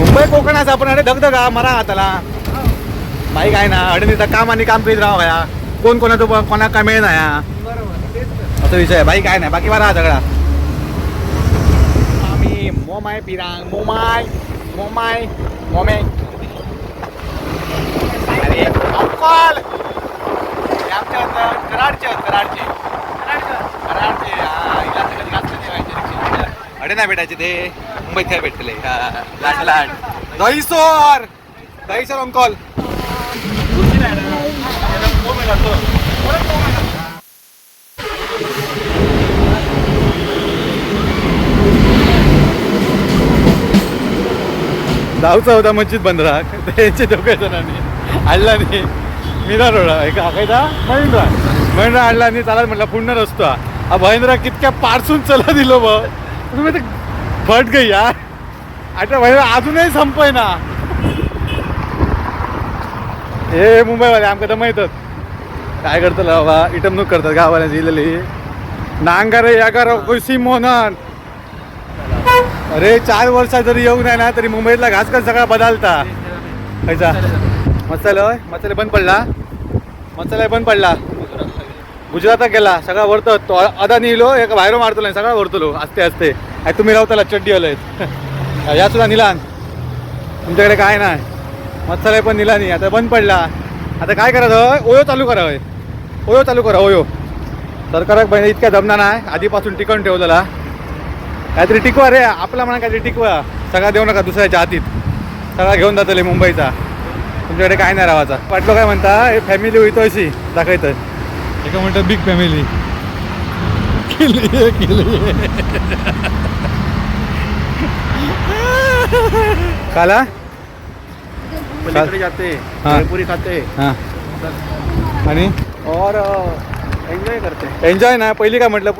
मुंबई कोकणाचा आपण अरे धगधगा मरा हाताला बाईक आहे ना अडणीचा काम आणि काम करीत राहा या कोण कोणाचं कोणा काय मिळेल ना या असं विषय आहे बाईक आहे ना बाकी बरा सगळा आम्ही मोमाय पिरांग मोमाय मोमाय मोमे अरे अंकल आमच्या कराडचे कराडचे कराडचे अडे नाही भेटायचे ते मुंबईत काय भेटले लाट लाट दहीसर दहीसर अंकल जाऊचा होता मस्जिद बंद राहा त्यांचे दोघे जणांनी आणला नाही मीरा रोडा एक कायदा महिंद्रा महिंद्रा आणला आणि चालत म्हटलं पूर्ण रस्तो हा महिंद्रा कितक्या पारसून चला दिलो बघ तुम्ही ते फट गई यार आता महिंद्रा अजूनही संपय ना हे मुंबईवाले आमका तर माहीतच काय करतलं बाबा इटमणूक करतात गावाला जिल्ह्याली नांगार यागार कोशी मोहनन अरे 4 वर्षात जरी येऊ नाही ना तरी मुंबईतला घासकन सगळा बदलता खायचा मसाला बंद पडला मसाला बंद पडला गुजरातात गेला सगळा वरतो तो अदानी इलो एक बाहेर मारतो नाही सगळा वरतलो असते असते आणि तुम्ही रावताला चड्डी आलोय या सुद्धा निलान तुमच्याकडे काय नाही मसाला पण निला नाही आता बंद पडला आता काय करायचं ओयो चालू करा ओयो चालू करा ओयो सरकाराक बहिणी इतक्या जमना नाही आधीपासून टिकवून ठेवलेला काहीतरी टिकवा रे आपला म्हणा काहीतरी टिकवा सगळा देऊ नका दुसऱ्याच्या हातीत सगळा घेऊन जातले मुंबईचा तुमच्याकडे काय नाही राहायचा वाटलं काय म्हणता हे फॅमिली होईतो अशी दाखवायचं एका म्हणतात बिग फॅमिली काला जाते पुरी खाते हां आणि और एंजॉय करते एन्जॉय ना पहिली काय म्हटलं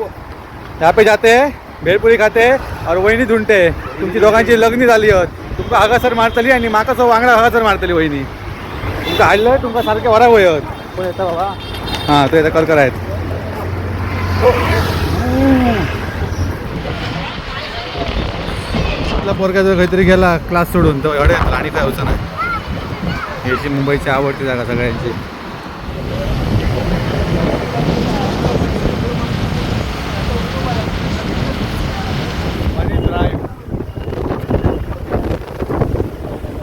यहाँ पे जाते भेळपुरी खाते और वहिनी धुंडते तुमची दोघांची लग्नी झाली आहेत तुमका हगासर मारतली आणि माका सो वांगडा हगासर मारतली वहिनी तुमका हाडलं तुमका सारखे वरा वयत कोण येतं बाबा हां तो येतं करकर आहेत आपला पोरगा जर काहीतरी गेला क्लास सोडून तर एवढ्या आणि काय होतं नाही याची मुंबईची आवडती जागा सगळ्यांची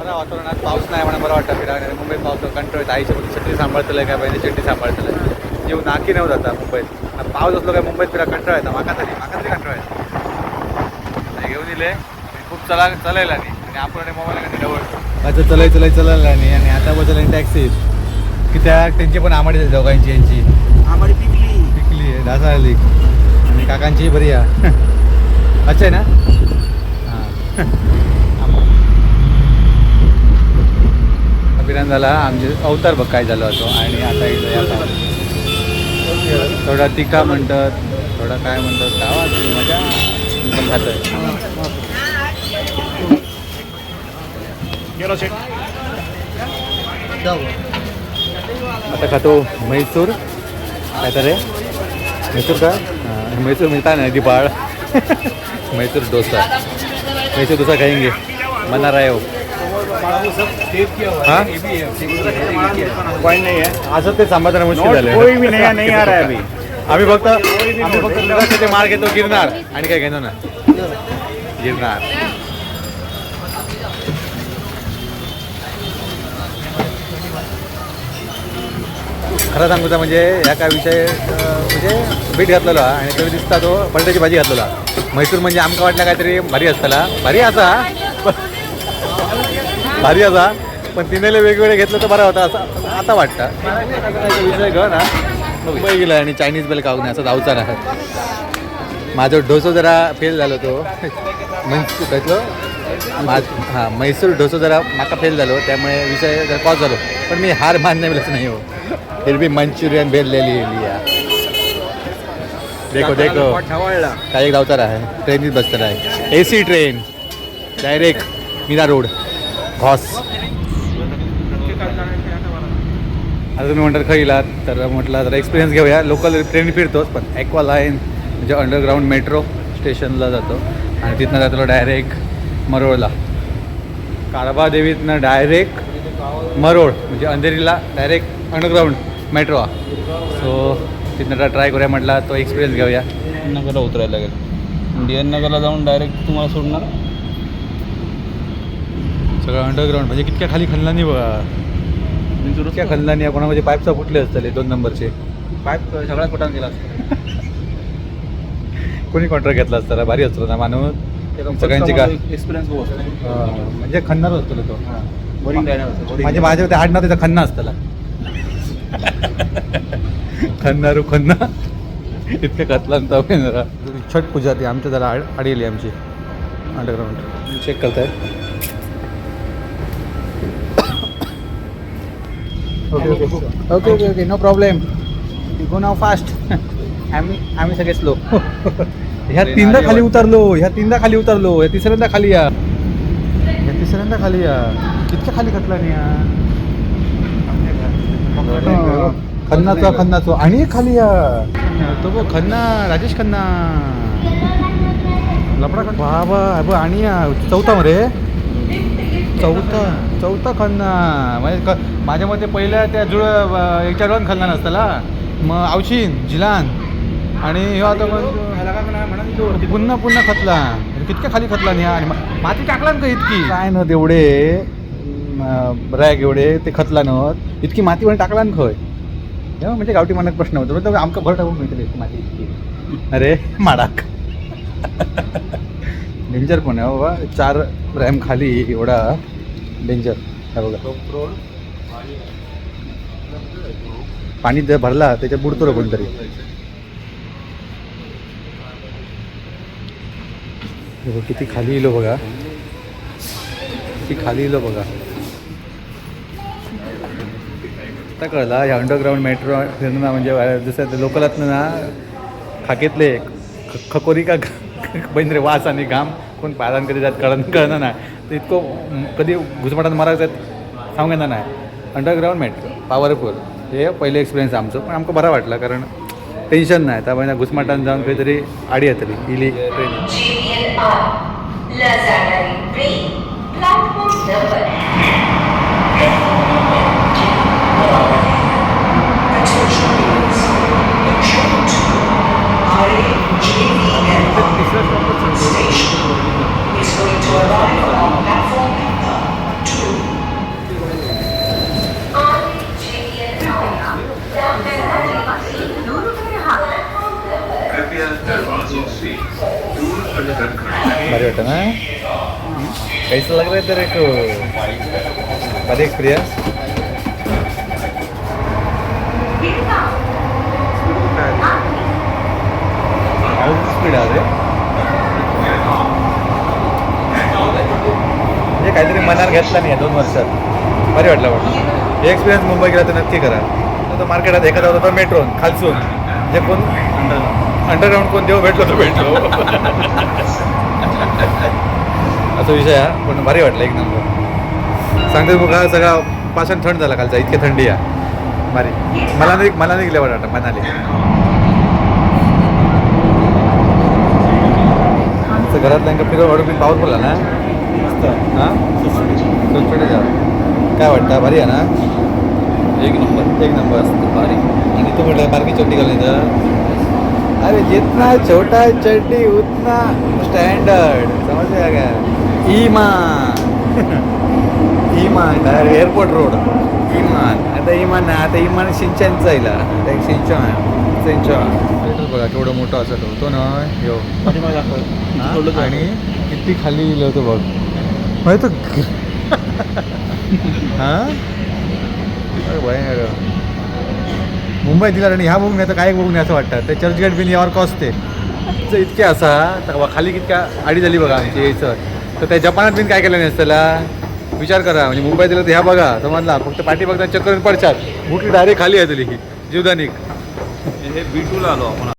वातावरणात पाऊस नाही म्हणा बरं वाटतं फिरायला मुंबईत पाऊस कंट्रोल येतं आईच्या बद्दल चट्टी सांभाळतलं काय पाहिजे चट्टी सांभाळतलं येऊ नाकी नव्ह जाता मुंबईत पाऊस असलो काय मुंबईत फिरा कंट्रोल येतं माका तरी कंट्रोल येतं घेऊन दिले खूप चलायला नाही आणि आपण मोबाईल जवळ अच्छा चलायला नाही आणि आता बदल टॅक्सीत की त्यांची पण आमाडी झाली दोघांची यांची आम्हाला पिकली आहे ढासा आली आणि काकांची बरी आहे अच्छा आहे ना हां अभिनंद झाला आमचे अवतार बघ काय झालं होतो आणि आता इथं थोडा तिखा म्हणतात थोडा काय म्हणतात गावा मजा पण खात आता खातो म्हैसूर काय तर रे म्हैसूर का म्हैसूर मिळता नाही दिपाळ मैसूर डोसा खाएंगे मना रहे हो हाँ पॉइंट नहीं है असं ते सांभाळताना मुश्किल झालं कोई भी नया नहीं आ रहा है अभी आम्ही फक्त ते मार घेतो गिरणार आणि काय घेतो ना गिरणार खरं सांगू तर म्हणजे या काय विषय म्हणजे बीट घातलेला आणि तरी दिसता तो बटाट्याची भाजी घातलेला म्हैसूर म्हणजे आमका वाटलं काहीतरी भारी असताला भारी असा पण तिनेले वेगवेगळे घेतलं तर बरा होता असं आता वाटतं विषय घ ना मुंबई गेला आणि चायनीज बेल खाऊ नये असं जाऊचा नाही माझं डोसो जरा फेल झालो तो हां मैसूर डोसो जरा माका फेल झालो त्यामुळे विषय जरा पॉज झालो पण मी हार मानणे मिळत नाही हो फिर भी मंचुरियन बेल ले लिया देखो काय एक धावता आहे ट्रेनीत बसताना आहे AC train direct Mira Road घॉस आता तुम्ही म्हणतात खरीला तर म्हटलं जरा एक्सपिरियन्स घेऊया लोकल ट्रेन फिरतोच पण ॲक्वा लाईन म्हणजे अंडरग्राऊंड मेट्रो स्टेशनला जातो आणि तिथनं जातो डायरेक्ट मरोळला काळबा देवीतनं डायरेक्ट मरोड म्हणजे अंधेरीला डायरेक्ट अंडरग्राऊंड मेट्रो सो तिथनं ट्राय करूया म्हटला तो एक्सपिरियन्स घेऊया. नगरला उतरायला लागेल. इंडियन नगरला जाऊन डायरेक्ट तुम्हाला सोडणार. सगळं अंडरग्राऊंड म्हणजे कितक्या खाली खणलानी बघा. कितक्या खणलानी कोणामध्ये पाईपचा फुटले असतले 2 नंबरचे पाईप सगळ्या कुठं गेला असतो. कोणी कॉन्ट्रॅक्ट घेतला असताना भारी असतो ना माणूस सगळ्यांची का एक्सपिरियन्स बहुत असतो. म्हणजे खणणार असतो तो. बोरिंग राहणार असतं. म्हणजे माझ्या ते आडनाव त्याचा खन्ना असताला खन्ना इतके खतला जरा छट पूजा ती आमच्या त्याला आडी आली आमची अंडरग्राऊंड चेक करताय. Okay okay okay no problem you go now fast. आम्ही सगळे स्लो. ह्या तीनदा खाली उतरलो ह्या तिसऱ्यांदा खाली या कितक्या खाली खतला नाही खन्नाचो आणि एक खाली या तो बघ खन्ना राजेश खन्ना लपडा बाबा आणि या चौथा मरे चौथा खन्ना म्हणजे माझ्या मते पहिल्या त्या जुळ याच्या रोन खन्ना नसताला मग आवशीन जिलान आणि ह्यो आता पुन्हा खतला कितक्या खाली खतला नाही आणि माती टाकला ना का इतकी काय न तेवढे रॅग एवढे ते खतला नव्हत इतकी माती पण टाकला ना खय म्हणजे गावठी मनात प्रश्न होतो आमका भर टाकून मिळते माती इतकी. अरे माडाक डेंजर पण आहे बाबा 4 रॅम खाली एवढा डेंजर आहे बघा. पाणी जर भरला त्याच्यात बुडतो रे कोणतरी. किती खाली इलो बघा आता कळला ह्या अंडरग्राऊंड मेट्रो फिरणं म्हणजे जसं लोकलातनं ना खाकेतले खकोरी का बंदरे वास आणि घाम कोण पायदान कधी जात कळणार नाही तर इतकं कधी घुसमटात मारायचं सांगू येणार नाही. अंडरग्राऊंड मेट्रो पॉवरफुल हे पहिले एक्सपिरियन्स आमचं पण आमचं बरं वाटलं कारण टेन्शन नाही त्यामुळे घुसमटात जाऊन काहीतरी आडी येतली इली ट्रेन. भारी वाटतं ना कैसा लग रहा है तेरे को भारी एक्सपिरियन्स. स्पीड आहे म्हणजे काहीतरी मनात घेतला नाही 2 वर्षात भारी वाटलं हे एक्सपिरियन्स. मुंबई गेला तर नक्की करा. तर मार्केटात एखादा होता मेट्रो खालसून जे कोण अंडरग्राऊंड कोण देव भेटलो तो भेटलो असा विषय आहे पण भारी वाटलं एक नंबर. सांगते बघा सगळा पाषाण थंड झाला खालचा इतकी थंडी आहे भारी. मला नाही गेल्या वाटतं मनाली आमचं घरातल्या फिरव वाढून पाऊस पडला ना मस्त. हां काय वाटतं भारी आहे ना एक नंबर भारी. आणि तू म्हटलं बारकी चड्डी घालून तर अरे जितना छोटा चड्डी उतना स्टँडर्ड समज का. इमान एअरपोर्ट रोड आता इमान नाही आता इमान सिंचनचा येईल आता सिंचन बघा केवढं मोठं असं होतो ना यो आणि किती खाली गेलं होतं बघ माहिती हां भयंकर. मुंबई दिला आणि ह्या बघून नाही तर काय बघून असं वाटतं ते चर्चगेट बिन यावर कॉस्ते तर इतके असा तर खाली कितक्या आडी झाली बघा आमची यायचं तर त्या जपानात बिन काय केलं नाही त्याला विचार करा. म्हणजे मुंबईत दिलं तर ह्या बघा समजला फक्त पाठी बघता चक्कर पडतात बुटली डायरेक्ट खाली आहे तरी जीवदानिक. हे B2ला आलो आपण.